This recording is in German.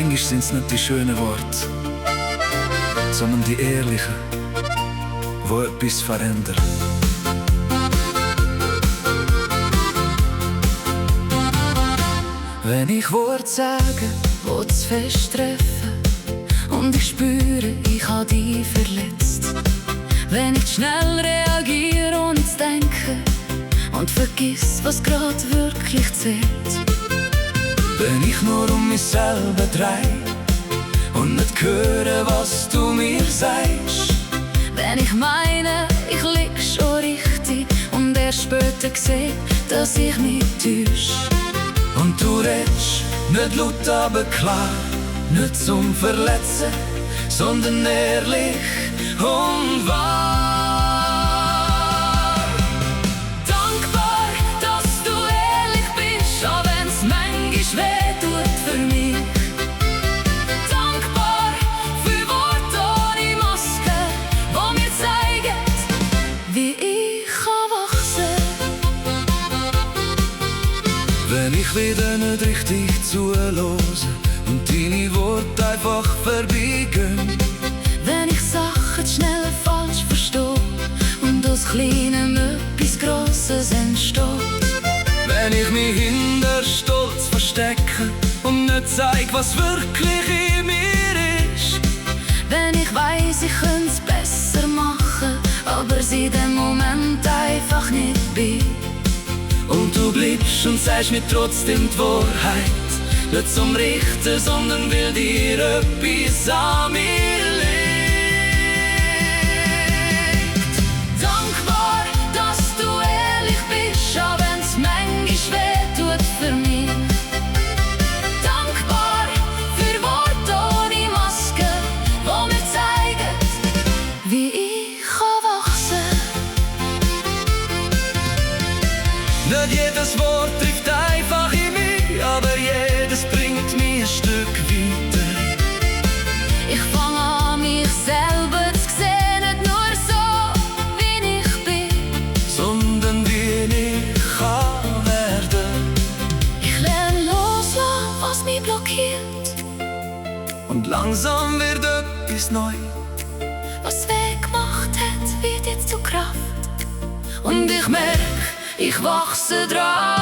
Manchmal sind's nicht die schönen Worte, sondern die ehrlichen, wo etwas verändern. Wenn ich Worte sage, wo zu fest treffen, und ich spüre, ich habe dich verletzt. Wenn ich schnell reagiere und denke und vergiss, was grad wirklich zählt. Wenn ich nur um mich selber dreh und nicht höre, was du mir sagst. Wenn ich meine, ich lieg schon richtig und erst später seh, dass ich mich täusch. Und du redest nicht laut, aber klar, nicht zum Verletzen, sondern ehrlich und wahr. Dankbar, dass du ehrlich bist, auch wenn's manchmal weh tut für mich. Dankbar für Worte ohne Maske, wo mir zeigen, wie ich kann wachsen. Wenn ich wieder nicht richtig zuhöre und deine Worte einfach vorbeigehen. Wenn ich Sachen schnell falsch verstehe und aus Kleinem etwas Grosses entsteht. Wenn ich mich hinter Stolz verstecke und nicht zeig, was wirklich in mir ist. Wenn ich weiss, ich könnt's besser machen, aber sie in dem Moment einfach nicht bin. Und du bleibst und sagst mir trotzdem die Wahrheit. Nicht zum Richten, sondern will dir etwas an mir liegt. Dankbar, dass du ehrlich bist, auch wenn's manchmal weh tut für mich. Dankbar für Worte ohne Maske, wo mir zeigen, wie ich kann wachsen. Nicht jedes Wort trifft einfach in mich, aber jedes bringt mich ein Stück weiter. Ich fange an, mich selber zu sehen, nicht nur so, wie ich bin, sondern wie ich kann werden. Ich lerne loslassen, was mich blockiert, und langsam wird etwas neu. Was weh gemacht hat, wird jetzt zu Kraft, und ich merke, ich wachse dran.